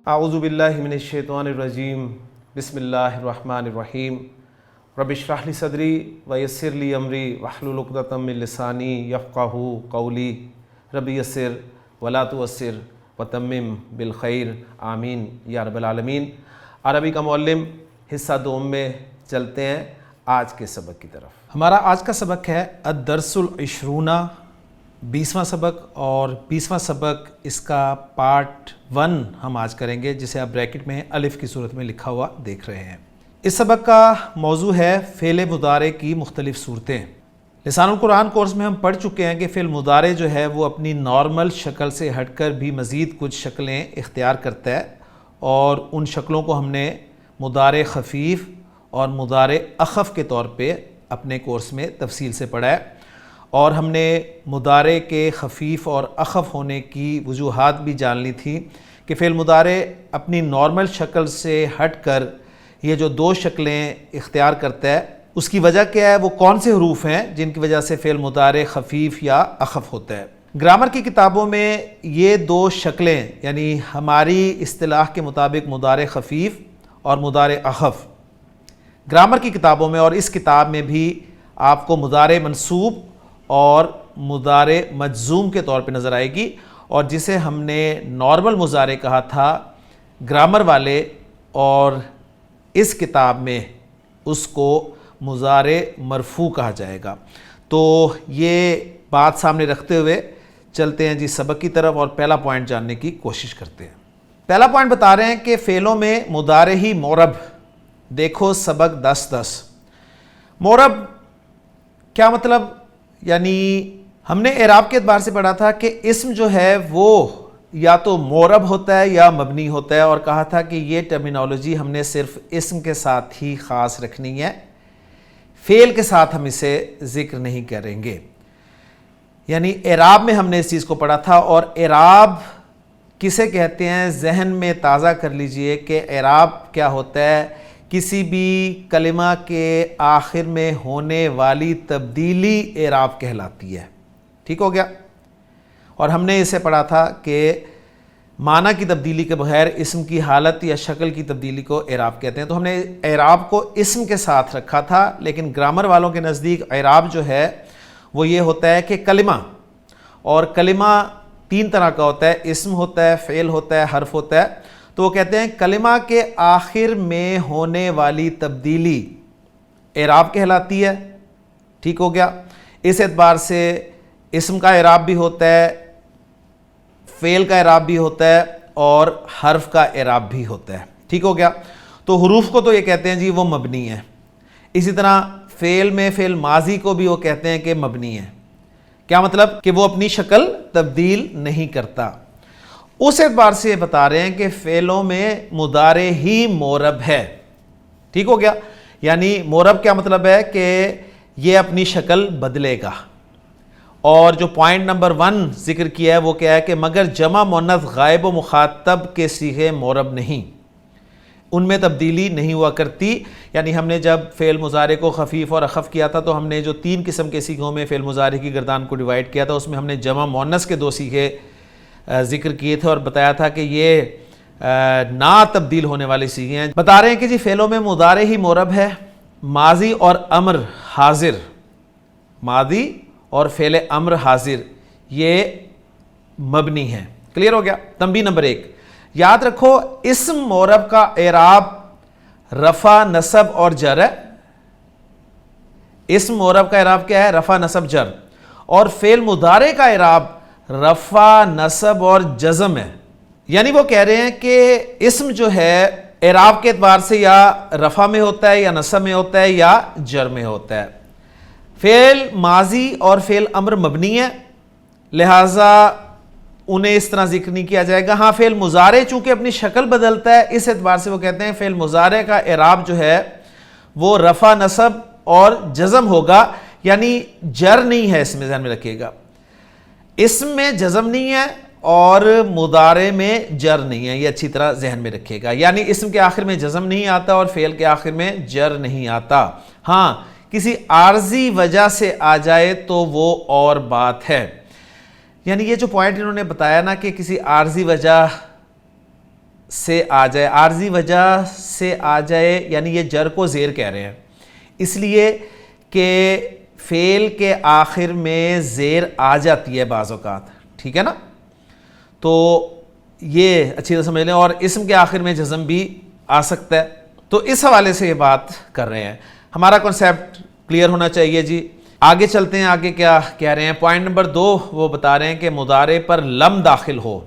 اعوذ باللہ من الشیطان الرجیم بسم اللہ الرحمن الرحیم رب اشرح لی صدری ویسر لی امری واحلل عقدۃ من لسانی یفقہوا قولی رب یسر ولا تعسر وتمم بالخیر آمین یا رب العالمین۔ عربی کا معلم حصہ دوم میں چلتے ہیں آج کے سبق کی طرف۔ ہمارا آج کا سبق ہے الدرس العشرون، 20واں سبق، اور 20واں سبق اس کا پارٹ 1 ہم آج کریں گے، جسے آپ بریکٹ میں الف کی صورت میں لکھا ہوا دیکھ رہے ہیں۔ اس سبق کا موضوع ہے فعل مضارع کی مختلف صورتیں۔ لسان القرآن کورس میں ہم پڑھ چکے ہیں کہ فعل مضارع جو ہے وہ اپنی نارمل شکل سے ہٹ کر بھی مزید کچھ شکلیں اختیار کرتا ہے، اور ان شکلوں کو ہم نے مضارع خفیف اور مضارع اخف کے طور پہ اپنے کورس میں تفصیل سے پڑھا ہے، اور ہم نے مضارع کے خفیف اور اخف ہونے کی وجوہات بھی جان لی تھی کہ فعل مضارع اپنی نارمل شکل سے ہٹ کر یہ جو دو شکلیں اختیار کرتا ہے اس کی وجہ کیا ہے، وہ کون سے حروف ہیں جن کی وجہ سے فعل مضارع خفیف یا اخف ہوتا ہے۔ گرامر کی کتابوں میں یہ دو شکلیں، یعنی ہماری اصطلاح کے مطابق مضارع خفیف اور مضارع اخف، گرامر کی کتابوں میں اور اس کتاب میں بھی آپ کو مضارع منصوب اور مضارع مجزوم کے طور پہ نظر آئے گی، اور جسے ہم نے نارمل مضارع کہا تھا گرامر والے، اور اس کتاب میں اس کو مضارع مرفوع کہا جائے گا۔ تو یہ بات سامنے رکھتے ہوئے چلتے ہیں سبق کی طرف، اور پہلا پوائنٹ جاننے کی کوشش کرتے ہیں۔ پہلا پوائنٹ بتا رہے ہیں کہ فعلوں میں مضارع ہی معرب۔ دیکھو سبق 10 معرب کیا مطلب؟ یعنی ہم نے اعراب کے اعتبار سے پڑھا تھا کہ اسم جو ہے وہ یا تو معرب ہوتا ہے یا مبنی ہوتا ہے، اور کہا تھا کہ یہ ٹرمینالوجی ہم نے صرف اسم کے ساتھ ہی خاص رکھنی ہے، فعل کے ساتھ ہم اسے ذکر نہیں کریں گے۔ یعنی اعراب میں ہم نے اس چیز کو پڑھا تھا، اور اعراب کسے کہتے ہیں ذہن میں تازہ کر لیجئے کہ اعراب کیا ہوتا ہے، کسی بھی کلمہ کے آخر میں ہونے والی تبدیلی اعراب کہلاتی ہے۔ ٹھیک ہو گیا؟ اور ہم نے اسے پڑھا تھا کہ معنی کی تبدیلی کے بغیر اسم کی حالت یا شکل کی تبدیلی کو اعراب کہتے ہیں۔ تو ہم نے اعراب کو اسم کے ساتھ رکھا تھا، لیکن گرامر والوں کے نزدیک اعراب جو ہے وہ یہ ہوتا ہے کہ کلمہ، اور کلمہ 3 طرح کا ہوتا ہے، اسم ہوتا ہے، فعل ہوتا ہے، حرف ہوتا ہے۔ تو وہ کہتے ہیں کلمہ کے آخر میں ہونے والی تبدیلی اعراب کہلاتی ہے۔ ٹھیک ہو گیا؟ اس اعتبار سے اسم کا اعراب بھی ہوتا ہے، فعل کا اعراب بھی ہوتا ہے، اور حرف کا اعراب بھی ہوتا ہے۔ ٹھیک ہو گیا؟ تو حروف کو تو یہ کہتے ہیں وہ مبنی ہے۔ اسی طرح فعل میں فعل ماضی کو بھی وہ کہتے ہیں کہ مبنی ہے۔ کیا مطلب؟ کہ وہ اپنی شکل تبدیل نہیں کرتا۔ اس اعتبار سے یہ بتا رہے ہیں کہ فعلوں میں مضارع ہی معرب ہے۔ ٹھیک ہو گیا؟ یعنی معرب کیا مطلب ہے کہ یہ اپنی شکل بدلے گا۔ اور جو پوائنٹ نمبر 1 ذکر کیا ہے وہ کیا ہے کہ مگر جمع مؤنث غائب و مخاطب کے صیغے معرب نہیں، ان میں تبدیلی نہیں ہوا کرتی۔ یعنی ہم نے جب فعل مضارع کو خفیف اور اخف کیا تھا تو ہم نے جو 3 قسم کے صیغوں میں فعل مضارع کی گردان کو ڈیوائیڈ کیا تھا، اس میں ہم نے جمع مؤنث کے 2 صیغے ذکر کیے تھے، اور بتایا تھا کہ یہ نا تبدیل ہونے والی صیغے ہیں۔ بتا رہے ہیں کہ فعلوں میں مضارع ہی معرب ہے۔ ماضی اور امر حاضر، ماضی اور فعل امر حاضر یہ مبنی ہیں۔ کلیئر ہو گیا؟ تنبیہ نمبر 1، یاد رکھو اسم معرب کا اعراب رفع، نصب اور جر ہے۔ اسم معرب کا اعراب کیا ہے؟ رفع، نصب، جر۔ اور فعل مضارع کا اعراب رفع، نصب اور جزم ہے۔ یعنی وہ کہہ رہے ہیں کہ اسم جو ہے اعراب کے اعتبار سے یا رفع میں ہوتا ہے، یا نصب میں ہوتا ہے، یا جر میں ہوتا ہے۔ فعل ماضی اور فعل امر مبنی ہے، لہٰذا انہیں اس طرح ذکر نہیں کیا جائے گا۔ ہاں فعل مضارع چونکہ اپنی شکل بدلتا ہے، اس اعتبار سے وہ کہتے ہیں فعل مضارع کا اعراب جو ہے وہ رفع، نصب اور جزم ہوگا، یعنی جر نہیں ہے، اس میں ذہن میں رکھیے گا۔ اسم میں جزم نہیں ہے اور مضارع میں جر نہیں ہے، یہ اچھی طرح ذہن میں رکھیے گا۔ یعنی اسم کے آخر میں جزم نہیں آتا اور فعل کے آخر میں جر نہیں آتا۔ ہاں کسی عارضی وجہ سے آ جائے تو وہ اور بات ہے۔ یعنی یہ جو پوائنٹ انہوں نے بتایا نا کہ کسی عارضی وجہ سے آ جائے، عارضی وجہ سے آ جائے، یعنی یہ جر کو زیر کہہ رہے ہیں، اس لیے کہ فعل کے آخر میں زیر آ جاتی ہے بعض اوقات، ٹھیک ہے نا، تو یہ اچھی طرح سمجھ لیں، اور اسم کے آخر میں جزم بھی آ سکتا ہے، تو اس حوالے سے یہ بات کر رہے ہیں۔ ہمارا کنسیپٹ کلیئر ہونا چاہیے جی۔ آگے چلتے ہیں، آگے کیا کہہ رہے ہیں، پوائنٹ نمبر 2 وہ بتا رہے ہیں کہ مضارع پر لم داخل ہو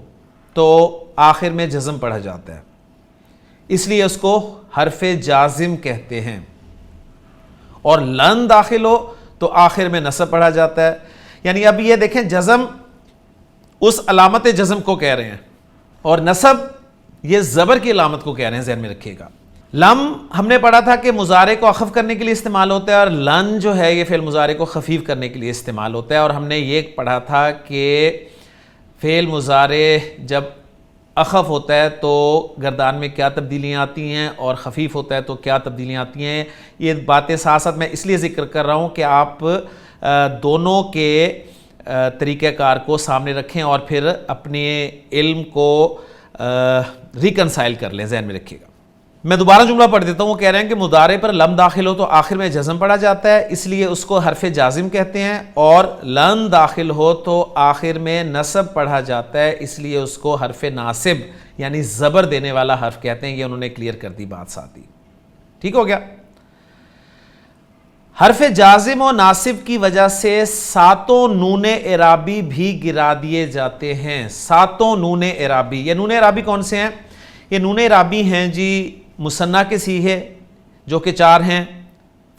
تو آخر میں جزم پڑھا جاتا ہے، اس لیے اس کو حرف جازم کہتے ہیں، اور لن داخل ہو تو آخر میں نصب پڑھا جاتا ہے۔ یعنی اب یہ دیکھیں، جزم اس علامت جزم کو کہہ رہے ہیں، اور نصب یہ زبر کی علامت کو کہہ رہے ہیں، ذہن میں رکھیے گا۔ لم ہم نے پڑھا تھا کہ مضارع کو اخف کرنے کے لیے استعمال ہوتا ہے، اور لن جو ہے یہ فعل مضارع کو خفیف کرنے کے لیے استعمال ہوتا ہے، اور ہم نے یہ پڑھا تھا کہ فعل مضارع جب اخف ہوتا ہے تو گردان میں کیا تبدیلیاں آتی ہیں، اور خفیف ہوتا ہے تو کیا تبدیلیاں آتی ہیں۔ یہ باتیں ساتھ ساتھ میں اس لیے ذکر کر رہا ہوں کہ آپ دونوں کے طریقہ کار کو سامنے رکھیں اور پھر اپنے علم کو ریکنسائل کر لیں، ذہن میں رکھیے گا۔ میں دوبارہ جملہ پڑھ دیتا ہوں، وہ کہہ رہے ہیں کہ مضارع پر لم داخل ہو تو آخر میں جزم پڑھا جاتا ہے، اس لیے اس کو حرف جازم کہتے ہیں، اور لن داخل ہو تو آخر میں نصب پڑھا جاتا ہے، اس لیے اس کو حرف ناصب یعنی زبر دینے والا حرف کہتے ہیں۔ یہ انہوں نے کلیئر کر دی بات ساتھ ہی، ٹھیک ہو گیا۔ حرف جازم و ناصب کی وجہ سے 7 نون اعرابی بھی گرا دیے جاتے ہیں۔ 7 نون اعرابی، یہ نون اعرابی کون سے ہیں؟ یہ نون اعرابی ہیں جی مثنیٰ کے صیغے جو کہ 4 ہیں۔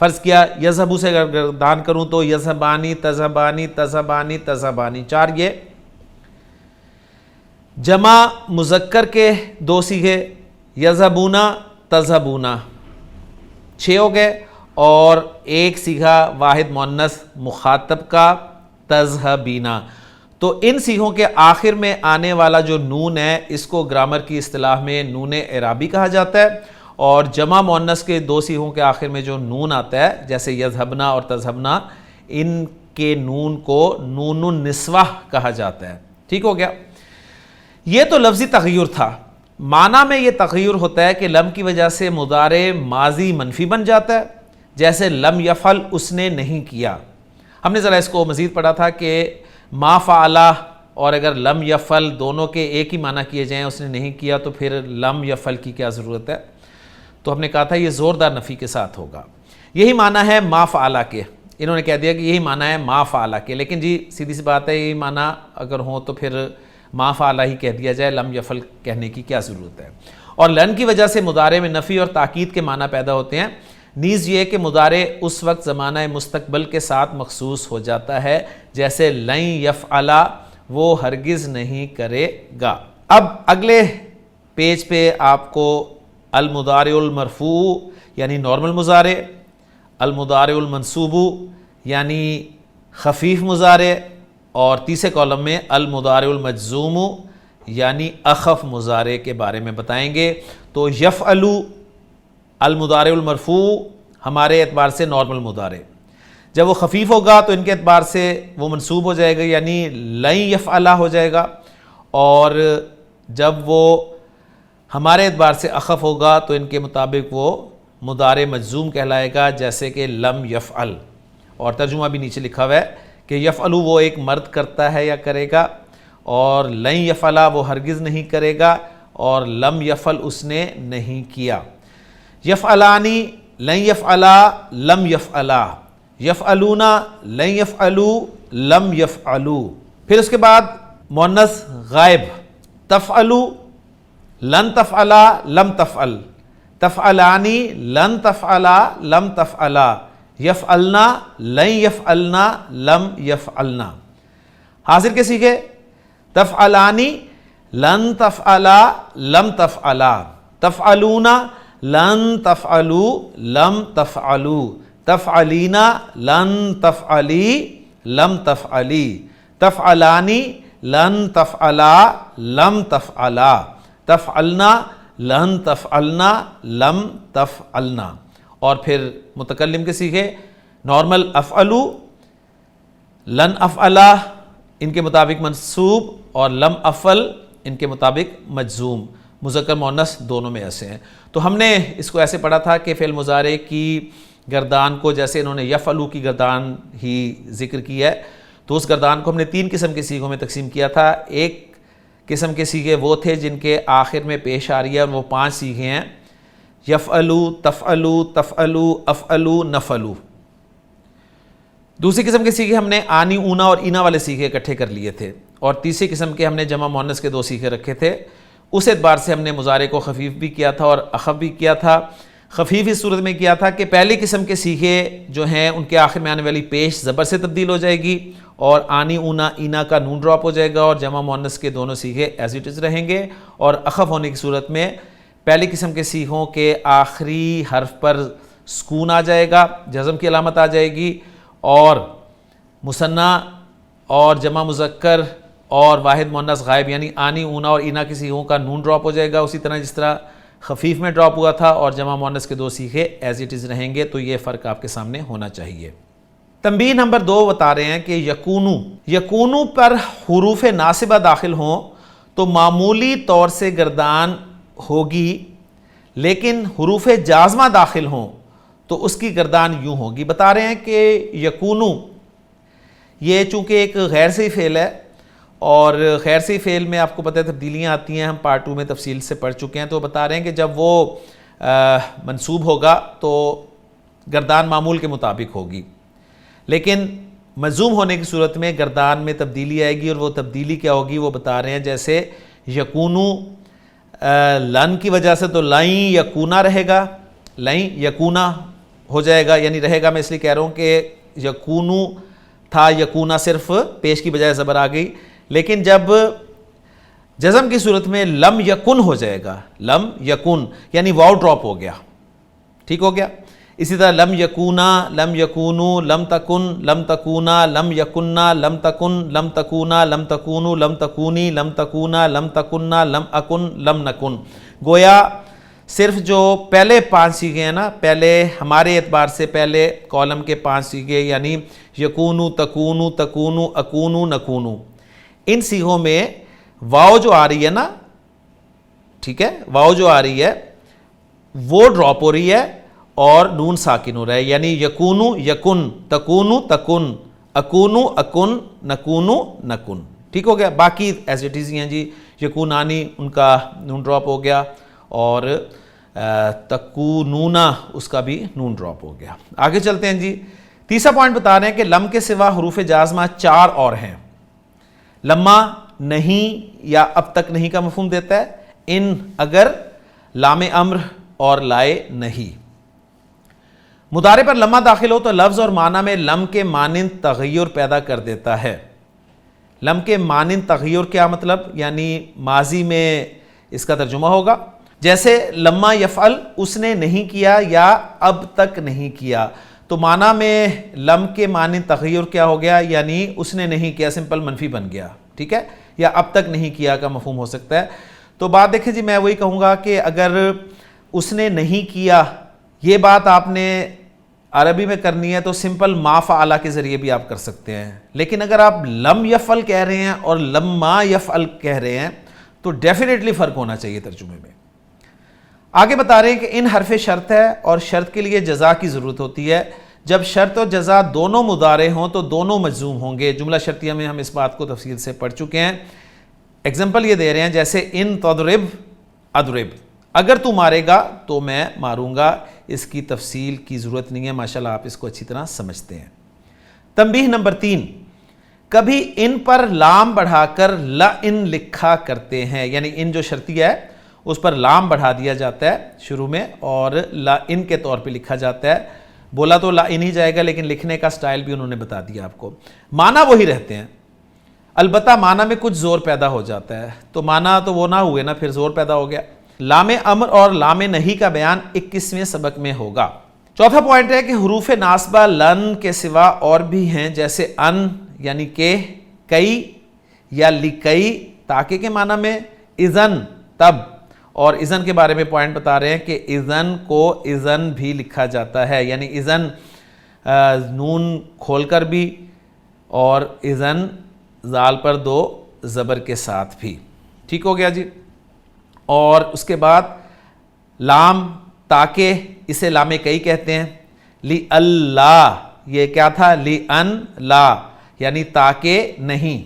فرض کیا یذہبو سے گردان کروں تو یذہبانی، تذہبانی، تذہبانی، تذہبانی، 4 یہ۔ جمع مذکر کے 2 صیغے یذہبونا، تذہبونا، 6 ہو گئے، اور 1 صیغہ واحد مؤنث مخاطب کا تذہبینا۔ تو ان صیغوں کے آخر میں آنے والا جو نون ہے اس کو گرامر کی اصطلاح میں نون اعرابی کہا جاتا ہے، اور جمع مؤنث کے 2 صیغوں کے آخر میں جو نون آتا ہے جیسے یذہبنا اور تذہبنا، ان کے نون کو نون النسوہ کہا جاتا ہے، ٹھیک ہو گیا۔ یہ تو لفظی تغیر تھا، معنی میں یہ تغیر ہوتا ہے کہ لم کی وجہ سے مضارع ماضی منفی بن جاتا ہے، جیسے لم یفعل، اس نے نہیں کیا۔ ہم نے ذرا اس کو مزید پڑھا تھا کہ ما فعلہ اور اگر لم یفعل دونوں کے ایک ہی معنی کیے جائیں، اس نے نہیں کیا، تو پھر لم یفعل کی کیا ضرورت ہے؟ تو ہم نے کہا تھا یہ زوردار نفی کے ساتھ ہوگا۔ یہی معنی ہے ما فعلہ کے، انہوں نے کہہ دیا کہ یہی معنی ہے ما فعلہ کے، لیکن جی سیدھی سی بات ہے، یہی معنی اگر ہوں تو پھر ما فعلہ ہی کہہ دیا جائے، لم یفعل کہنے کی کیا ضرورت ہے۔ اور لن کی وجہ سے مضارع میں نفی اور تاکید کے معنی پیدا ہوتے ہیں، نیز یہ کہ مضارع اس وقت زمانہ مستقبل کے ساتھ مخصوص ہو جاتا ہے، جیسے لن یفعل، وہ ہرگز نہیں کرے گا۔ اب اگلے پیج پہ آپ کو المضارع المرفوع یعنی نارمل مضارع، المضارع المنصوب یعنی خفیف مضارع، اور تیسرے کالم میں المضارع المجزوم یعنی اخف مضارع کے بارے میں بتائیں گے۔ تو یفعل المضارع المرفوع ہمارے اعتبار سے نارمل مضارع، جب وہ خفیف ہوگا تو ان کے اعتبار سے وہ منصوب ہو جائے گا، یعنی لن یفعل ہو جائے گا، اور جب وہ ہمارے اعتبار سے اخف ہوگا تو ان کے مطابق وہ مضارع مجزوم کہلائے گا، جیسے کہ لم یفعل۔ اور ترجمہ بھی نیچے لکھا ہوا ہے کہ یفعل وہ ایک مرد کرتا ہے یا کرے گا، اور لن یفعل وہ ہرگز نہیں کرے گا، اور لم یفعل اس نے نہیں کیا۔ یفعلانی لن یفعلا لم یفعلا، یفعلون لن یفعلوا لم یفعلوا۔ پھر اس کے بعد مؤنث غائب، تفعلوا لن تفعلا لم تفعل، تفعلانی لن تفعلا لم تفعلا، یفعلنا لن یفعلنا لم یفعلنا۔ حاضر کے صیغے تفعلانی لن تفعلا لم تفعلا، تفعلون لن تفعلوا لم تفعلوا، تفعلینا لن تفعلی لم تفعلی، تفعلانی لن تفعلا لم تفعلا، تفعلنا لن تفعلنا لم تفعلنا۔ اور پھر متکلم کے صیغے نارمل افعلو، لن افعلا ان کے مطابق منصوب، اور لم افعل ان کے مطابق مجزوم۔ مذکر مؤنث دونوں میں ایسے ہیں۔ تو ہم نے اس کو ایسے پڑھا تھا کہ فعل مضارع کی گردان کو جیسے انہوں نے یفعلو کی گردان ہی ذکر کی ہے، تو اس گردان کو ہم نے 3 قسم کے صیغوں میں تقسیم کیا تھا۔ ایک قسم کے صیغے وہ تھے جن کے آخر میں پیش آ رہی ہے، اور وہ 5 صیغے ہیں: یفعلو، تفعلو، تفعلو، افعلو، نفعلو۔ دوسری قسم کے صیغے ہم نے آنی، اونا اور اینا والے صیغے اکٹھے کر لیے تھے، اور تیسری قسم کے ہم نے جمع مؤنث کے 2 صیغے رکھے تھے۔ اس اعتبار سے ہم نے مضارع کو خفیف بھی کیا تھا اور اخف بھی کیا تھا۔ خفیف اس صورت میں کیا تھا کہ پہلی قسم کے صیغے جو ہیں ان کے آخر میں آنے والی پیش زبر سے تبدیل ہو جائے گی، اور آنی، اونا، اینا کا نون ڈراپ ہو جائے گا، اور جمع مؤنث کے دونوں صیغے ایز اٹ از رہیں گے۔ اور اخف ہونے کی صورت میں پہلی قسم کے صیغوں کے آخری حرف پر سکون آ جائے گا، جزم کی علامت آ جائے گی، اور مثنیٰ اور جمع مذکر اور واحد مؤنث غائب یعنی آنی، اونا اور اینا کی صیغوں کا نون ڈراپ ہو جائے گا، اسی طرح جس طرح خفیف میں ڈراپ ہوا تھا، اور جمع مؤنث کے 2 صیغے ایز اٹ از رہیں گے۔ تو یہ فرق آپ کے سامنے ہونا چاہیے۔ تنبیہ نمبر 2 بتا رہے ہیں کہ یکونو پر حروف ناصبہ داخل ہوں تو معمولی طور سے گردان ہوگی، لیکن حروف جازمہ داخل ہوں تو اس کی گردان یوں ہوگی۔ بتا رہے ہیں کہ یکونو یہ چونکہ ایک غیر صحیح فعل ہے، اور غیر صحیح فعل میں آپ کو پتہ ہے تبدیلیاں آتی ہیں، ہم پارٹ 2 میں تفصیل سے پڑھ چکے ہیں۔ تو بتا رہے ہیں کہ جب وہ منصوب ہوگا تو گردان معمول کے مطابق ہوگی، لیکن مجزوم ہونے کی صورت میں گردان میں تبدیلی آئے گی، اور وہ تبدیلی کیا ہوگی وہ بتا رہے ہیں۔ جیسے یکونو لن کی وجہ سے تو لائیں یکونا رہے گا، لائیں یکونا ہو جائے گا، یعنی رہے گا، میں اس لیے کہہ رہا ہوں کہ یکونو تھا، یکونا صرف پیش کی بجائے زبر آ گئی، لیکن جب جزم کی صورت میں لم یکن ہو جائے گا، لم یکن یعنی واو ڈراپ ہو گیا، ٹھیک ہو گیا۔ اسی طرح لم یکونا، لم یکونو، لم تکن، لم تکونا، لم یکننا، لم تکن، لم تکونا، لم تکونو، لم تکونی، لم تکونا، لم تکننا، لم اکن، لم نکن۔ گویا صرف جو پہلے 5 صیغے ہیں نا، پہلے ہمارے اعتبار سے پہلے کالم کے 5 صیغے یعنی یکونو، تکونو، تکونو، اکونو، نکونو، ان صیغوں میں واو جو آ رہی ہے نا، ٹھیک ہے، واو جو آ رہی ہے وہ ڈراپ ہو رہی ہے اور نون ساکن ہو رہا ہے، یعنی یکونو یکن، تکونو تکن، اکونو اکن، نکونو نکن، ٹھیک ہو گیا۔ باقی ایز اٹ از ہیں جی، یکونانی ان کا نون ڈراپ ہو گیا، اور تکونونا اس کا بھی نون ڈراپ ہو گیا۔ آگے چلتے ہیں جی، تیسرا پوائنٹ بتا رہے ہیں کہ لم کے سوا حروف جازمہ 4 اور ہیں۔ لما نہیں یا اب تک نہیں کا مفہوم دیتا ہے، ان اگر، لام امر اور لائے نہیں۔ مضارع پر لما داخل ہو تو لفظ اور معنی میں لم کے مانند تغیر پیدا کر دیتا ہے۔ لم کے مانند تغیر کیا مطلب؟ یعنی ماضی میں اس کا ترجمہ ہوگا، جیسے لما یفعل، اس نے نہیں کیا یا اب تک نہیں کیا، تو معنی میں لم کے مانند تغیر کیا ہو گیا؟ یعنی اس نے نہیں کیا، سمپل منفی بن گیا، ٹھیک ہے، یا اب تک نہیں کیا کا مفہوم ہو سکتا ہے۔ تو بات دیکھیں جی، میں وہی کہوں گا کہ اگر اس نے نہیں کیا یہ بات آپ نے عربی میں کرنی ہے تو سمپل ما فعل کے ذریعے بھی آپ کر سکتے ہیں، لیکن اگر آپ لم یفعل کہہ رہے ہیں اور لما یفعل کہہ رہے ہیں تو ڈیفینیٹلی فرق ہونا چاہیے ترجمے میں۔ آگے بتا رہے ہیں کہ ان حرف شرط ہے، اور شرط کے لیے جزا کی ضرورت ہوتی ہے۔ جب شرط و جزا دونوں مضارع ہوں تو دونوں مجزوم ہوں گے۔ جملہ شرطیہ میں ہم اس بات کو تفصیل سے پڑھ چکے ہیں۔ ایگزامپل یہ دے رہے ہیں، جیسے ان تضرب اضرب، اگر تو مارے گا تو میں ماروں گا۔ اس کی تفصیل کی ضرورت نہیں ہے، ماشاءاللہ آپ اس کو اچھی طرح سمجھتے ہیں۔ تنبیہ نمبر 3، کبھی ان پر لام بڑھا کر لئن لکھا کرتے ہیں، یعنی ان جو شرطیہ ہے اس پر لام بڑھا دیا جاتا ہے شروع میں اور لئن کے طور پہ لکھا جاتا ہے۔ بولا تو لئن ہی جائے گا، لیکن لکھنے کا سٹائل بھی انہوں نے بتا دیا آپ کو۔ معنی وہی رہتے ہیں، البتہ معنی میں کچھ زور پیدا ہو جاتا ہے، تو معنی تو وہ نہ ہوئے نا، پھر زور پیدا ہو گیا۔ لام امر اور لام نہیں کا بیان 21ویں سبق میں ہوگا۔ چوتھا پوائنٹ ہے کہ حروف ناصبہ لن کے سوا اور بھی ہیں، جیسے ان یعنی کہ، کئی یا لکئی تاکہ کے معنی میں، اذن تب، اور اذن کے بارے میں پوائنٹ بتا رہے ہیں کہ اذن کو اذن بھی لکھا جاتا ہے، یعنی اذن نون کھول کر بھی، اور اذن زال پر 2 زبر کے ساتھ بھی، ٹھیک ہو گیا جی۔ اور اس کے بعد لام تاکہ، اسے لام کئی کہتے ہیں. لی اللہ، یہ کیا تھا؟ لی ان لا، یعنی تاکہ نہیں.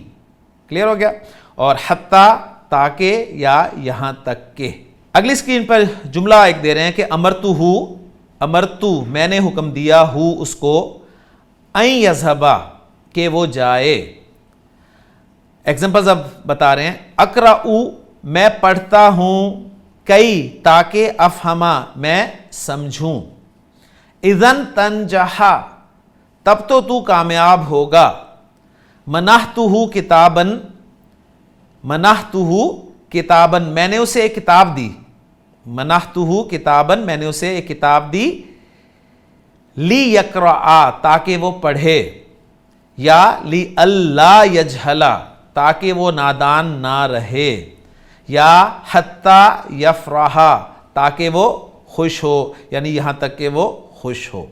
کلیئر ہو گیا. اور حتی، تاکہ یا یہاں تک کہ. اگلی اسکرین پر جملہ ایک دے رہے ہیں کہ امرتو میں نے حکم دیا ہو اس کو، این یذھبا کہ وہ جائے. ایگزامپلز اب بتا رہے ہیں. اقرأ میں پڑھتا ہوں، کئی تاکہ افہما میں سمجھوں. اذن تنجح تب تو کامیاب ہوگا. منحتہ کتاباً میں نے اسے ایک کتاب دی. منحتہ کتاباً میں نے اسے ایک کتاب دی. لی یقرأ تاکہ وہ پڑھے، یا لی اللہ یجہل تاکہ وہ نادان نہ رہے، یا حتی یفرح تاکہ وہ خوش ہو، یعنی یہاں تک کہ وہ خوش ہو.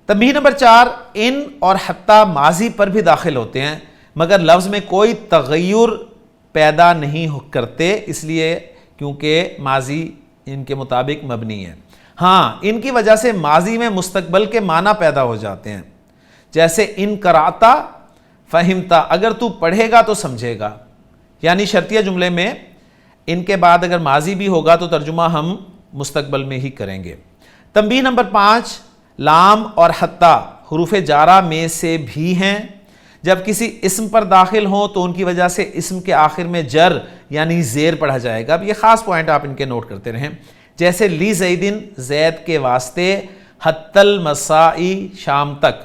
تنبیہ نمبر 4، ان اور حتی ماضی پر بھی داخل ہوتے ہیں مگر لفظ میں کوئی تغیر پیدا نہیں کرتے، اس لیے کیونکہ ماضی ان کے مطابق مبنی ہے. ہاں، ان کی وجہ سے ماضی میں مستقبل کے معنی پیدا ہو جاتے ہیں، جیسے ان قرأتا فہمتا، اگر تو پڑھے گا تو سمجھے گا. یعنی شرطیہ جملے میں ان کے بعد اگر ماضی بھی ہوگا تو ترجمہ ہم مستقبل میں ہی کریں گے. تنبیہ نمبر 5، لام اور حتی حروف جارہ میں سے بھی ہیں. جب کسی اسم پر داخل ہوں تو ان کی وجہ سے اسم کے آخر میں جر یعنی زیر پڑھا جائے گا. اب یہ خاص پوائنٹ آپ ان کے نوٹ کرتے رہیں، جیسے لی زیدن زید کے واسطے، حتی المسائی شام تک.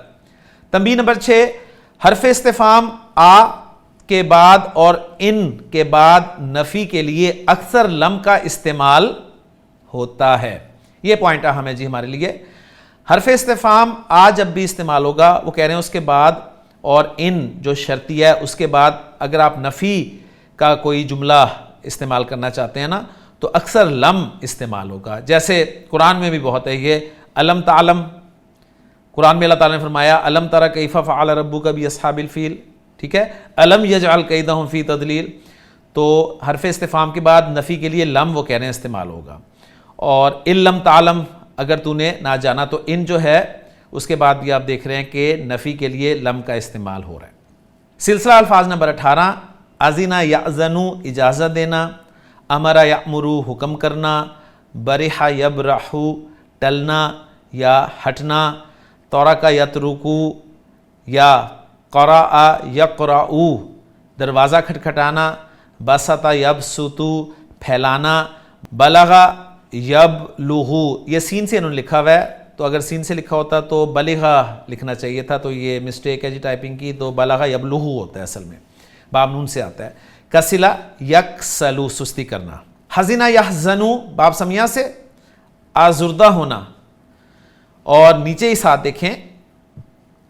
تنبیہ نمبر 6، حرف استفہام آ کے بعد اور ان کے بعد نفی کے لیے اکثر لم کا استعمال ہوتا ہے. یہ پوائنٹ اہم ہے جی ہمارے لیے. حرف استفہام آ جب بھی استعمال ہوگا، وہ کہہ رہے ہیں اس کے بعد اور ان جو شرطی ہے اس کے بعد اگر آپ نفی کا کوئی جملہ استعمال کرنا چاہتے ہیں نا تو اکثر لم استعمال ہوگا. جیسے قرآن میں بھی بہت ہے یہ الم تعلم. قرآن میں اللہ تعالیٰ نے فرمایا الم تری کیف فعل ربک باصحاب الفیل، ٹھیک ہے. الم یجعل کیدہم فی تضلیل، تو حرف استفہام کے بعد نفی کے لیے لم وہ کہہ رہے ہیں استعمال ہوگا. اور ان لم تعلم اگر تو نے نہ جانا تو ان جو ہے اس کے بعد بھی آپ دیکھ رہے ہیں کہ نفی کے لیے لم کا استعمال ہو رہا ہے. سلسلہ الفاظ نمبر 18، اذن یأذن اجازت دینا، امر یأمر حکم کرنا، برح یبرح ٹلنا یا ہٹنا، ترک یترک یا قرأ یقرأ دروازہ کھٹکھٹانا، بسط یبسط پھیلانا، بلغ یبلغ، یہ سین سے انہوں نے لکھا ہوا ہے تو اگر سین سے لکھا ہوتا تو بلغا لکھنا چاہیے تھا، تو یہ مسٹیک ہے جی ٹائپنگ کی، تو بلغ یبلغ ہوتا ہے اصل میں، باب نون سے آتا ہے. کسلا یکسلو سستی کرنا. حزن یحزن باب سمیہ سے آزردہ ہونا، اور نیچے ہی ساتھ دیکھیں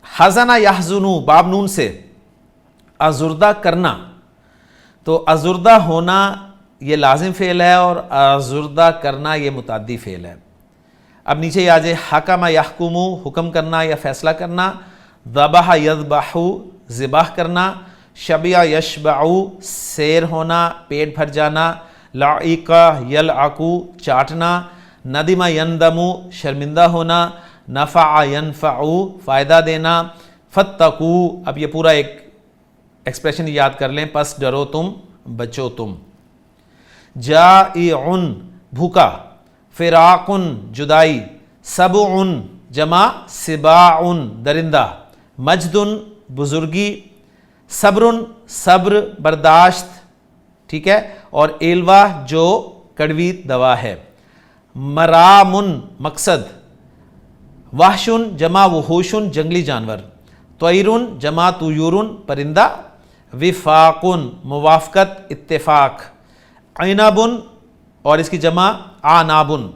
حزن یحزن باب نون سے آزردہ کرنا. تو آزردہ ہونا یہ لازم فعل ہے اور آزردہ کرنا یہ متعدی فعل ہے. اب نیچے آ جائے حکم یحکم حکم کرنا یا فیصلہ کرنا، ذبح یذبح ذبح کرنا، شبع یشبع سیر ہونا پیٹ بھر جانا، لعق یلعق چاٹنا، ندم یندم شرمندہ ہونا، نفع ینفع فائدہ دینا، فاتقوا اب یہ پورا ایک ایکسپریشن یاد کر لیں، پس ڈرو تم بچو تم. جائع بھوکا، فراق جدائی، سبع جمع سباع درندہ، مجد بزرگی، صبر صبر برداشت، ٹھیک ہے، اور ایلوا جو کڑوی دوا ہے، مرام مقصد، وحشن جمع وحوشن جنگلی جانور، طیرن جمع طیورن پرندہ، وفاقن موافقت اتفاق، عنبن اور اس کی جمع عنابن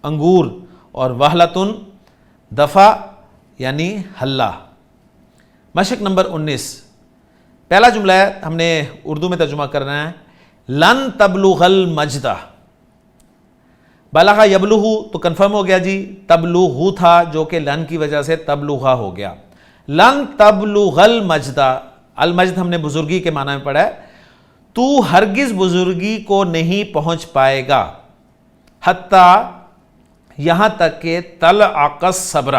انگور، اور وحلتن دفع یعنی حلہ. مشق نمبر 19، پہلا جملہ ہے ہم نے اردو میں ترجمہ کرنا ہے، لن تبلغ المجدہ. بلغ یبلغ تو کنفرم ہو گیا جی، تبلغ تھا جو کہ لن کی وجہ سے تبلغ ہو گیا. لن تبلغ المجدہ، المجد ہم نے بزرگی کے معنی میں پڑھا ہے، تو ہرگز بزرگی کو نہیں پہنچ پائے گا. حتی یہاں تک کہ تلعق الصبر،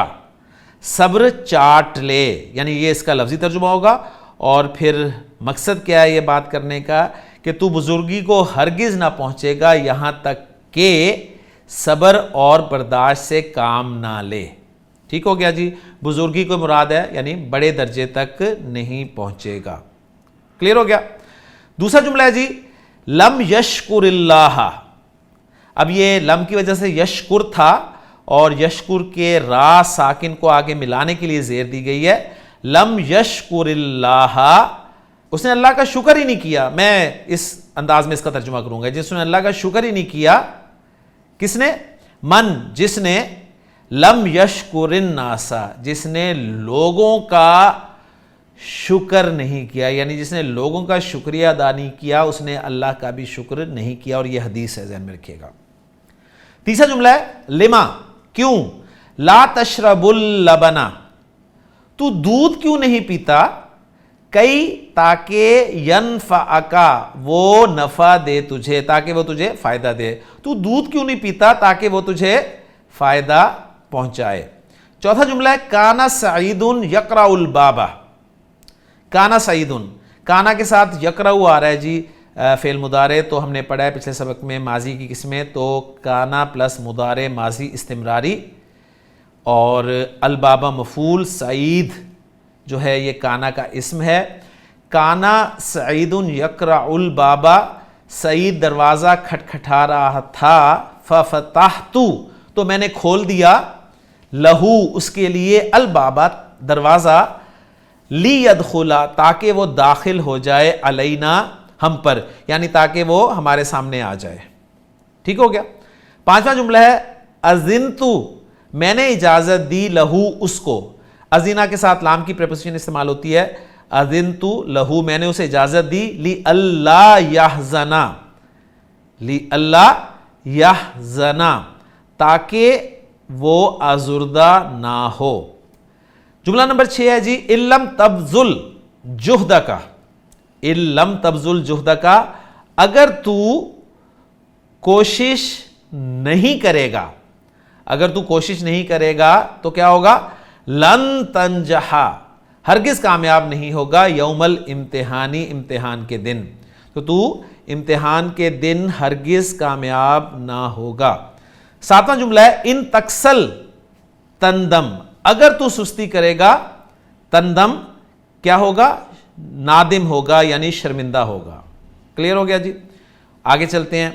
صبر چاٹ لے، یعنی یہ اس کا لفظی ترجمہ ہوگا. اور پھر مقصد کیا ہے یہ بات کرنے کا کہ تو بزرگی کو ہرگز نہ پہنچے گا یہاں تک کہ صبر اور برداشت سے کام نہ لے. ٹھیک ہو گیا جی. بزرگی کو مراد ہے یعنی بڑے درجے تک نہیں پہنچے گا. کلیئر ہو گیا. دوسرا جملہ ہے جی لم یشکر اللہ. اب یہ لم کی وجہ سے یشکر تھا اور یشکر کے را ساکن کو آگے ملانے کے لیے زیر دی گئی ہے. لم یشکر اللہ، اس نے اللہ کا شکر ہی نہیں کیا. میں اس انداز میں اس کا ترجمہ کروں گا. جس نے اللہ کا شکر ہی نہیں کیا، کس نے؟ من، جس نے لم یشکر الناس، جس نے لوگوں کا شکر نہیں کیا، یعنی جس نے لوگوں کا شکریہ ادا نہیں کیا اس نے اللہ کا بھی شکر نہیں کیا. اور یہ حدیث ہے، ذہن میں رکھیے گا. تیسرا جملہ ہے لما، کیوں؟ لا تشرب اللبن، تو دودھ کیوں نہیں پیتا؟ کئی، تاکہ ینفعک، وہ نفع دے تجھے، تاکہ وہ تجھے فائدہ دے. تو دودھ کیوں نہیں پیتا؟ تاکہ وہ تجھے فائدہ پہنچائے. چوتھا جملہ ہے کانا سعید یقرأ الباب. کانا سعید، کانا کے ساتھ یقرأ آ رہا ہے جی فعل مضارع، تو ہم نے پڑھا ہے پچھلے سبق میں ماضی کی قسمیں، تو کانا پلس مضارع ماضی استمراری، اور البابا مفعول، سعید جو ہے یہ کانا کا اسم ہے. کانا سعید یقرأ البابا، سعید دروازہ کھٹکھٹا رہا تھا. ففتحت، تو میں نے کھول دیا، لہو، اس کے لیے، البابا، دروازہ، لیدخلا، تاکہ وہ داخل ہو جائے، علینا، ہم پر، یعنی تاکہ وہ ہمارے سامنے آ جائے. ٹھیک ہو گیا. پانچواں جملہ ہے اذنت، میں نے اجازت دی، لہو، اس کو. اذینہ کے ساتھ لام کی پریپوزیشن استعمال ہوتی ہے. اذنت لہو، میں نے اسے اجازت دی، لی اللہ یحزنا، لی اللہ یحزنا، تاکہ وہ آزردہ نہ ہو. جملہ نمبر 6 ہے جی علم تبذل جہدک. علم تبذل جہدک، اگر تو کوشش نہیں کرے گا، اگر تو کوشش نہیں کرے گا تو کیا ہوگا؟ لن تنجح، ہرگز کامیاب نہیں ہوگا، یوم الامتحانی، امتحان کے دن. تو امتحان کے دن ہرگز کامیاب نہ ہوگا. ساتواں جملہ ہے ان تکسل تندم، اگر تو سستی کرے گا، تندم کیا ہوگا؟ نادم ہوگا، یعنی شرمندہ ہوگا. کلیئر ہو گیا جی. آگے چلتے ہیں.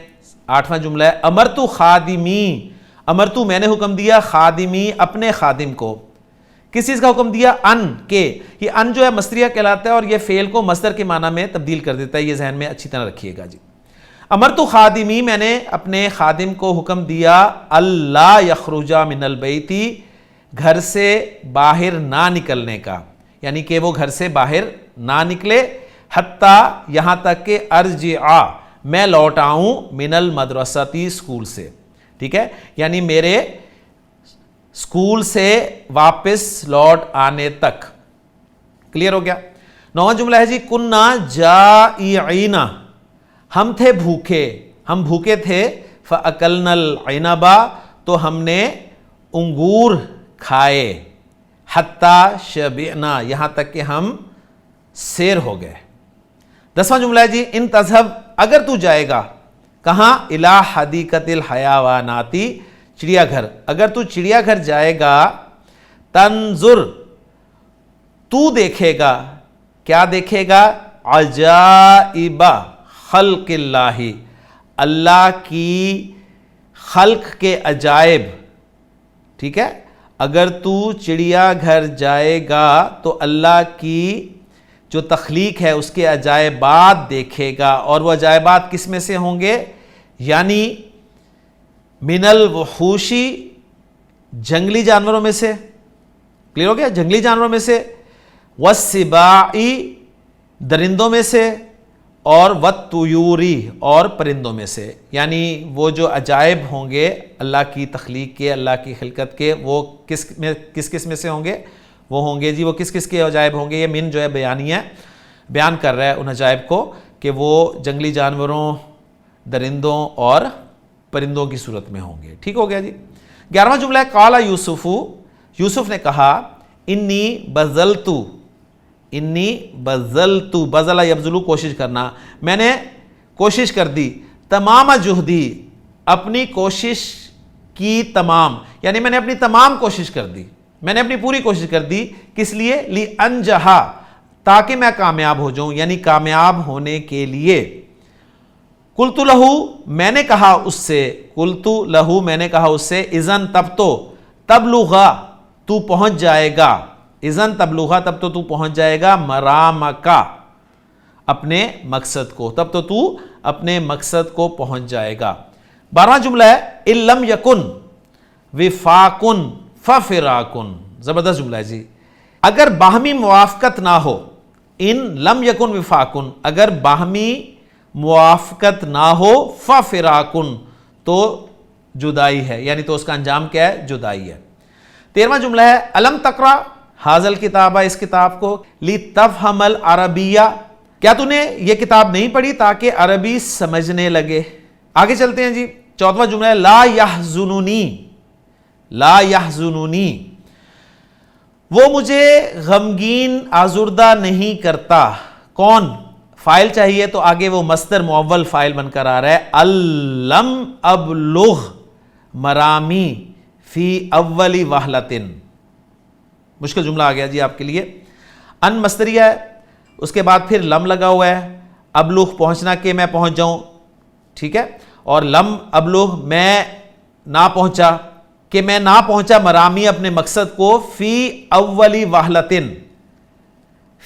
8واں جملہ ہے امرتو خادمی، امرتو، میں نے حکم دیا، خادمی، اپنے خادم کو. کس چیز کا حکم دیا؟ ان کے. یہ ان جو ہے مصدریہ کہلاتا ہے اور یہ فعل کو مصدر کے معنی میں تبدیل کر دیتا ہے. یہ ذہن میں اچھی طرح رکھیے گا جی. امرتو خادمی، میں نے اپنے خادم کو حکم دیا، اللہ یخرج من البیت، گھر سے باہر نہ نکلنے کا، یعنی کہ وہ گھر سے باہر نہ نکلے، حتیٰ، یہاں تک کہ ارجع، میں لوٹ آؤں، من المدرستی، اسکول سے. ٹھیک ہے، یعنی میرے اسکول سے واپس لوٹ آنے تک. کلیئر ہو گیا. 9واں جملہ ہے جی کننا جائعین، ہم تھے بھوکے، ہم بھوکے تھے، فاکلنا العنب، تو ہم نے انگور کھائے، حتی شبعنا، یہاں تک کہ ہم سیر ہو گئے. 10واں جملہ ہے جی ان تذهب، اگر تو جائے گا، کہاں؟ الی حدیقۃ الحیوانات، چڑیا گھر، اگر تو چڑیا گھر جائے گا، تنظر، تو دیکھے گا، کیا دیکھے گا؟ عجائب خلق اللہ، اللہ کی خلق کے عجائب. ٹھیک ہے، اگر تو چڑیا گھر جائے گا تو اللہ کی جو تخلیق ہے اس کے عجائبات دیکھے گا. اور وہ عجائبات کس میں سے ہوں گے؟ یعنی من الوحوشی، جنگلی جانوروں میں سے. کلیئر ہو گیا؟ جنگلی جانوروں میں سے، والسباعی، درندوں میں سے، اور والطیوری، اور پرندوں میں سے. یعنی وہ جو عجائب ہوں گے اللہ کی تخلیق کے، اللہ کی خلقت کے، وہ کس میں سے ہوں گے؟ وہ ہوں گے جی، وہ کس کے عجائب ہوں گے؟ یہ من جو ہے بیانیہ بیان کر رہا ہے ان عجائب کو کہ وہ جنگلی جانوروں، درندوں اور پرندوں کی صورت میں ہوں گے. ٹھیک ہو گیا جی. 11واں جملہ ہے قال یوسف، یوسف نے کہا انی بذلتو، انی بذلتو، بذلا یبذلو کوشش کرنا، میں نے کوشش کر دی، تمام جہدی، اپنی کوشش کی تمام، یعنی میں نے اپنی تمام کوشش کر دی، میں نے اپنی پوری کوشش کر دی. کس لیے؟ لی انجہا، تاکہ میں کامیاب ہو جاؤں، یعنی کامیاب ہونے کے لیے. قلت لہو، میں نے کہا اس سے، قلت لہو، میں نے کہا اس سے، اذن تب تو، تبلغا، تو پہنچ جائے گا، اذن تبلغا، تب تو پہنچ جائے گا، مرامکا، اپنے مقصد کو، تب تو اپنے مقصد کو پہنچ جائے گا. 12واں جملہ ہے ان لم یکن وفاقن ففراقن، زبردست جملہ ہے جی. اگر باہمی موافقت نہ ہو، ان لم یکن وفاقن، اگر باہمی موافقت نہ ہو، ففراقن، تو جدائی ہے، یعنی تو اس کا انجام کیا ہے؟ جدائی ہے. 13واں جملہ ہے الم تقرا حاذا الکتاب، اس کتاب کو، لتفہم العربیہ، کیا تو نے یہ کتاب نہیں پڑھی تاکہ عربی سمجھنے لگے. آگے چلتے ہیں جی. 14واں جملہ ہے لا یحزننی، لا یحزننی، وہ مجھے غمگین آزردہ نہیں کرتا. کون؟ فائل چاہیے تو آگے وہ مصدر معول فائل بن کر آ رہا ہے، الم ابلغ مرامی فی اولی وہلتن. مشکل جملہ آ گیا جی آپ کے لیے. ان مصدریہ ہے، اس کے بعد پھر لم لگا ہوا ہے، ابلغ پہنچنا کہ میں پہنچ جاؤں، ٹھیک ہے، اور لم ابلغ میں نہ پہنچا کہ میں نہ پہنچا، مرامی اپنے مقصد کو، فی اولی وہلتن،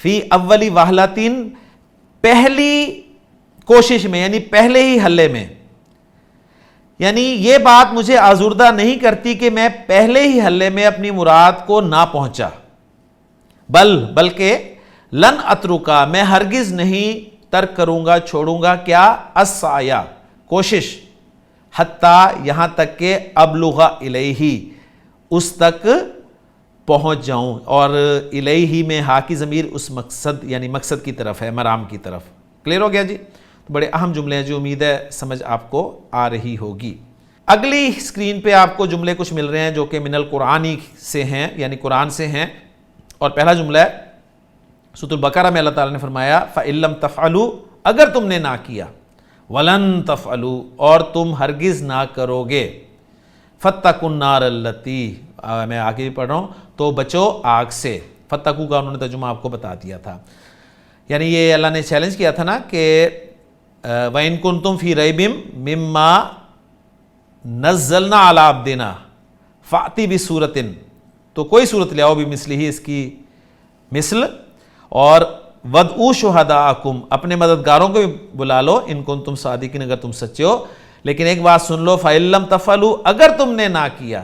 فی اولی وہلتن، پہلی کوشش میں، یعنی پہلے ہی حلے میں، یعنی یہ بات مجھے آزردہ نہیں کرتی کہ میں پہلے ہی حلے میں اپنی مراد کو نہ پہنچا. بلکہ لن اترکا، میں ہرگز نہیں ترک کروں گا، چھوڑوں گا، کیا؟ السعی، کوشش، حتیٰ، یہاں تک کہ ابلغ الیہ، اس تک پہنچ جاؤں. اور الیہ میں ہا کی ضمیر اس مقصد، یعنی مقصد کی طرف ہے، مرام کی طرف. کلیئر ہو گیا جی. تو بڑے اہم جملے ہیں جو امید ہے سمجھ آپ کو آ رہی ہوگی. اگلی اسکرین پہ آپ کو جملے کچھ مل رہے ہیں جو کہ من القرآنی سے ہیں، یعنی قرآن سے ہیں. اور پہلا جملہ ہے سورۃ البقرہ میں اللہ تعالیٰ نے فرمایا فَإِن لَّمْ تَفْعَلُوا، اگر تم نے نہ کیا، وَلَن تَفْعَلُوا، اور تم ہرگز نہ کرو گے، فَاتَّقُوا النَّارَ الَّتِي، میں آگے بھی پڑھ رہا ہوں، تو بچو آگ سے. فتقو کا انہوں نے ترجمہ آپ کو بتا دیا تھا، یعنی یہ اللہ نے چیلنج کیا تھا نا کہ وَإِن كُنتُمْ فِي رَيْبٍ مِّمَّا نَزَّلْنَا عَلَىٰ عَبْدِنَا فَأْتِ بِسُورَةٍ، تو کوئی صورت لے آؤ بِمِثْلِهِ، اس کی مثل، اور وَادْعُوا شُهَدَاءَكُمْ، اپنے مددگاروں کو بھی بلا لو، ان كُنتُمْ صَادِقِينَ، اگر تم سچے ہو. لیکن ایک بات سن لو، فَإِن لَّمْ تَفْعَلُوا، اگر تم نے نہ کیا،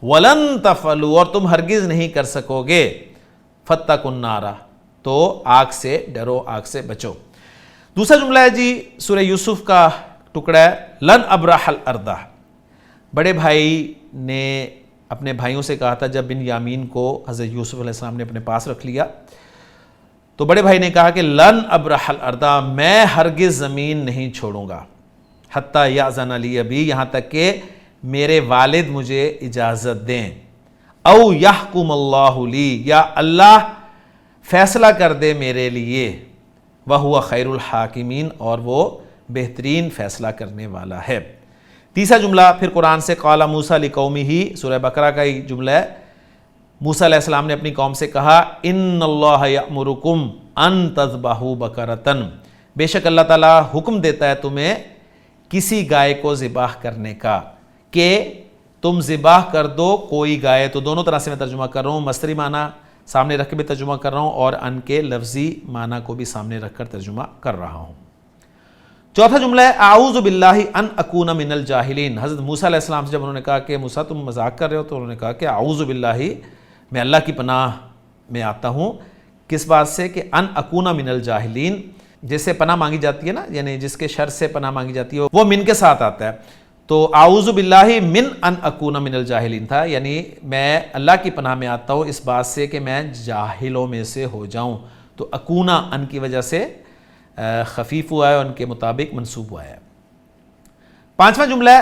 وَلَن تَفْعَلُوا، اور تم ہرگز نہیں کر سکو گے، فَاتَّقُوا النَّارَ، تو آگ سے ڈرو، آگ سے بچو. دوسرا جملہ ہے جی سورہ یوسف کا ٹکڑا ہے لن ابرح الارض. بڑے بھائی نے اپنے بھائیوں سے کہا تھا جب بن یامین کو حضرت یوسف علیہ السلام نے اپنے پاس رکھ لیا، تو بڑے بھائی نے کہا کہ لن ابرح الارض، میں ہرگز زمین نہیں چھوڑوں گا، حتیٰ یأذن لی ابی، یہاں تک کہ میرے والد مجھے اجازت دیں، او یحکم اللہ لی، یا اللہ فیصلہ کر دے میرے لیے، وَهُوَ خَيْرُ الْحَاكِمِينَ، اور وہ بہترین فیصلہ کرنے والا ہے. تیسرا جملہ پھر قرآن سے قَالَ مُوسَىٰ لِقَوْمِهِ، سورہ بقرہ کا ہی جملہ ہے. موسیٰ علیہ السلام نے اپنی قوم سے کہا اِنَّ اللَّهَ يَأْمُرُكُمْ أَن تَذْبَحُوا بَقَرَةً، بے شک اللہ تعالیٰ حکم دیتا ہے تمہیں کسی گائے کو ذبح کرنے کا، کہ تم ذبح کر دو کوئی گائے. تو دونوں طرح سے میں ترجمہ کر رہا ہوں، مصدری معنی سامنے رکھ کے بھی ترجمہ کر رہا ہوں، اور ان کے لفظی معنی کو بھی سامنے رکھ کر ترجمہ کر رہا ہوں. چوتھا جملہ ہے اعوذ باللہ ان اکون من الجاہلین. حضرت موسیٰ علیہ السلام سے جب انہوں نے کہا کہ موسیٰ تم مذاق کر رہے ہو، تو انہوں نے کہا کہ اعوذ باللہ، میں اللہ کی پناہ میں آتا ہوں. کس بات سے؟ کہ ان اکون من الجاہلین، جیسے پناہ مانگی جاتی ہے نا، یعنی جس کے شر سے پناہ مانگی جاتی ہے وہ من کے ساتھ آتا ہے. تو اعوذ باللہ من ان اکون من الجاہلین تھا، یعنی میں اللہ کی پناہ میں آتا ہوں اس بات سے کہ میں جاہلوں میں سے ہو جاؤں. تو اکونا ان کی وجہ سے خفیف ہوا ہے، ان کے مطابق منصوب ہوا ہے. پانچواں جملہ ہے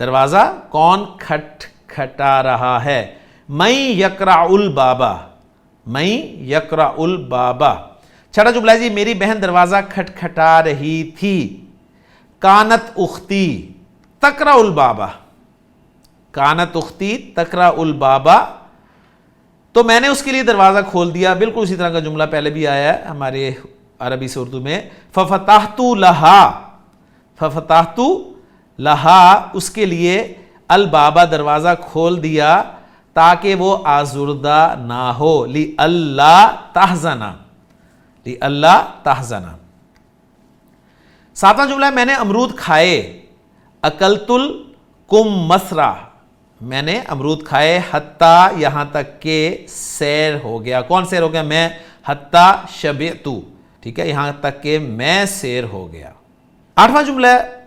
دروازہ کون کھٹکھٹا رہا ہے؟ من یقرع البابا، من یقرع البابا۔ چھٹا جملہ ہے جی، میری بہن دروازہ کھٹکھٹا رہی تھی۔ کانت اختی تقرع البابا، کانت اختی تقرع البابا، تو میں نے اس کے لیے دروازہ کھول دیا۔ بالکل اسی طرح کا جملہ پہلے بھی آیا ہے ہمارے عربی سے اردو میں، ففتحت لہا، ففتحت لہا، اس کے لیے البابا دروازہ کھول دیا تاکہ وہ آزردہ نہ ہو، لِأَلَّا تَحْزَنَ، لِأَلَّا تَحْزَنَ۔ ساتواں جملہ ہے، میں نے امرود کھائے، اکلت الکمثرہ، میں نے امرود کھائے، حتیٰ یہاں تک کہ سیر ہو گیا۔ کون سیر ہو گیا؟ میں، حتیٰ شبعت، ٹھیک ہے، یہاں تک کہ میں سیر ہو گیا۔ آٹھواں جملہ ہے،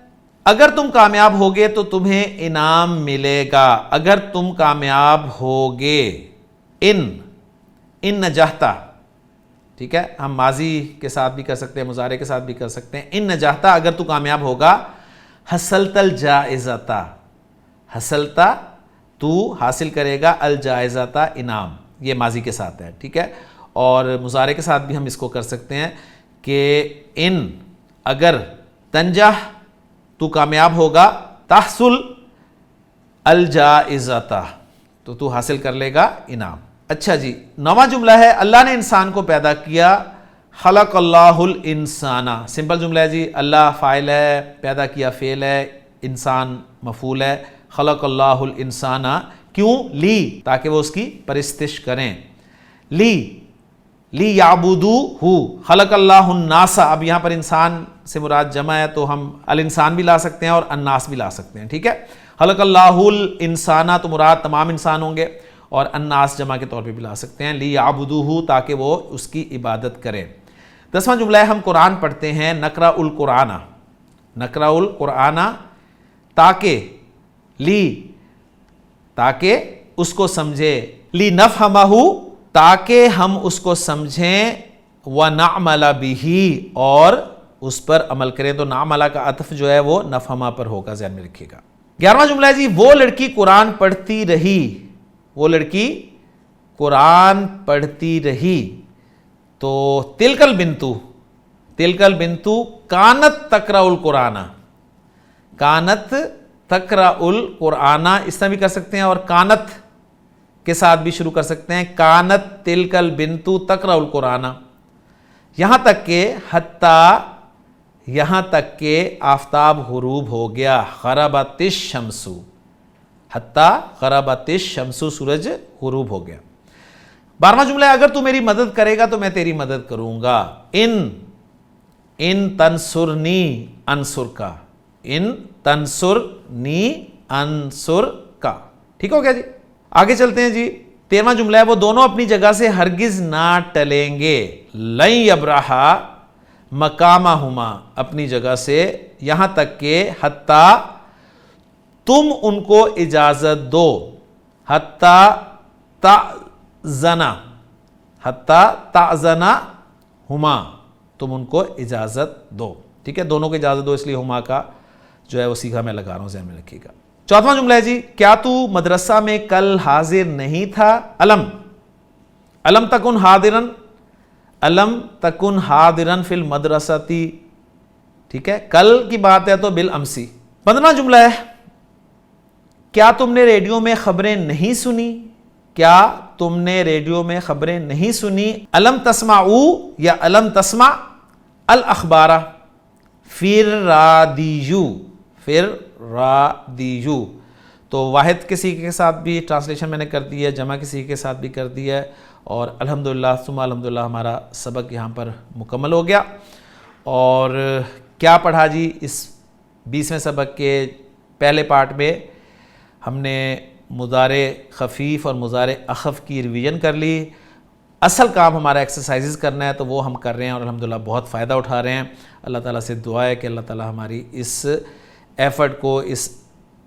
اگر تم کامیاب ہوگے تو تمہیں انعام ملے گا، اگر تم کامیاب ہوگے، ان نجحتا، ٹھیک ہے، ہم ماضی کے ساتھ بھی کر سکتے ہیں، مضارع کے ساتھ بھی کر سکتے ہیں، ان نجحتا، اگر تو کامیاب ہوگا، حصلت الجائزتا، حصلتا، تو حاصل کرے گا، الجائزتا، انعام، یہ ماضی کے ساتھ ہے، ٹھیک ہے، اور مضارع کے ساتھ بھی ہم اس کو کر سکتے ہیں کہ ان، اگر، تنجح، تو کامیاب ہوگا، تحصل الجائزتا، تو حاصل کر لے گا انعام۔ اچھا جی، نواں جملہ ہے، اللہ نے انسان کو پیدا کیا، خلق اللہ الانسان، سمپل جملہ ہے جی، اللہ فاعل ہے، پیدا کیا فعل ہے، انسان مفعول ہے، خلق اللہ الانسان، کیوں؟ لی، تاکہ وہ اس کی پرستش کریں، لی یعبدوہ، خلق اللہ الناس، اب یہاں پر انسان سے مراد جمع ہے تو ہم الانسان بھی لا سکتے ہیں اور الناس بھی لا سکتے ہیں، ٹھیک ہے، خلق اللہ الانسان تو مراد تمام انسان ہوں گے، اور الناس جمع کے طور پہ بھی لا سکتے ہیں، لیعبدوہ، تاکہ وہ اس کی عبادت کریں۔ 10واں جملہ ہے، ہم قرآن پڑھتے ہیں، نقرأ القرآن، نقرأ القرآن، تاکہ، تاکہ اس کو سمجھے، لنفہمہ، تاکہ ہم اس کو سمجھیں، وَنَعْمَلَ بِهِ، اور اس پر عمل کریں، تو نعملہ کا عطف جو ہے وہ نفہمہ پر ہوگا، ذہن میں رکھیے گا۔ 11واں جملہ ہے جی، وہ لڑکی قرآن پڑھتی رہی، وہ لڑکی قرآن پڑھتی رہی، تو تلک البنتو، تلک البنتو کانت تقرأ القرآن، کانت تقرأ القرآن، اس طرح بھی کر سکتے ہیں، اور کانت کے ساتھ بھی شروع کر سکتے ہیں، کانت تلک البنتو تقرأ القرآن، یہاں تک کہ، حتیٰ، یہاں تک کہ آفتاب غروب ہو گیا، غربت الشمس، حتیٰ غربت الشمس، سورج غروب ہو گیا۔ 12واں جملہ ہے، اگر تو میری مدد کرے گا تو میں تیری مدد کروں گا، ان تنصرنی انصرک، ان تنصرنی انصرک، ٹھیک ہو گیا جی۔ آگے چلتے ہیں جی، 13واں جملہ ہے، وہ دونوں اپنی جگہ سے ہرگز نہ ٹلیں گے، لن یبرحا مقامہما، اپنی جگہ سے، یہاں تک کہ، حتیٰ تم ان کو اجازت دو، حتیٰ تأذن، حتیٰ تأذن ہما، تم ان کو اجازت دو، ٹھیک ہے، دونوں کو اجازت دو، اس لیے ہما کا جو ہے وہ سیکھا میں لگا رہا ہوں، ذہن میں رکھیے گا۔ 14واں جملہ ہے جی، کیا تو مدرسہ میں کل حاضر نہیں تھا، علم تکن حاضرن، علم تکن حاضرن فی المدرستی، ٹھیک ہے، کل کی بات ہے تو بالامسی۔ 15واں جملہ ہے، کیا تم نے ریڈیو میں خبریں نہیں سنی، کیا تم نے ریڈیو میں خبریں نہیں سنی، الم تسمعو یا الم تسمع الاخبار فی الرادیو، فی الرادیو، تو واحد کسی کے ساتھ بھی ٹرانسلیشن میں نے کر دی ہے، جمع کسی کے ساتھ بھی کر دی ہے، اور الحمدللہ ثم الحمدللہ ہمارا سبق یہاں پر مکمل ہو گیا۔ اور کیا پڑھا جی، اس 20ویں سبق کے پہلے پارٹ میں ہم نے مضارع خفیف اور مضارع اخف کی ریویژن کر لی، اصل کام ہمارا ایکسرسائزز کرنا ہے تو وہ ہم کر رہے ہیں، اور الحمدللہ بہت فائدہ اٹھا رہے ہیں۔ اللہ تعالیٰ سے دعا ہے کہ اللہ تعالیٰ ہماری اس ایفرٹ کو، اس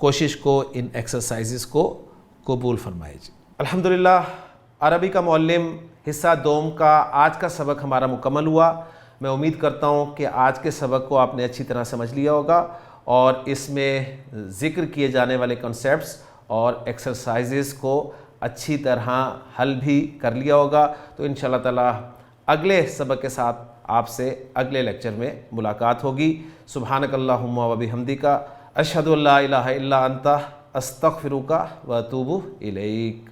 کوشش کو، ان ایکسرسائزز کو قبول فرمائے جی۔ الحمدللہ عربی کا معلم حصہ دوم کا آج کا سبق ہمارا مکمل ہوا۔ میں امید کرتا ہوں کہ آج کے سبق کو آپ نے اچھی طرح سمجھ لیا ہوگا، اور اس میں ذکر کیے جانے والے کنسیپٹس اور ایکسرسائزز کو اچھی طرح حل بھی کر لیا ہوگا. تو انشاءاللہ تعالیٰ اگلے سبق کے ساتھ آپ سے اگلے لیکچر میں ملاقات ہوگی. سبحانک اللہم و بحمدک اشہد ان لا الہ الا انت استغفرک و اتوب الیک.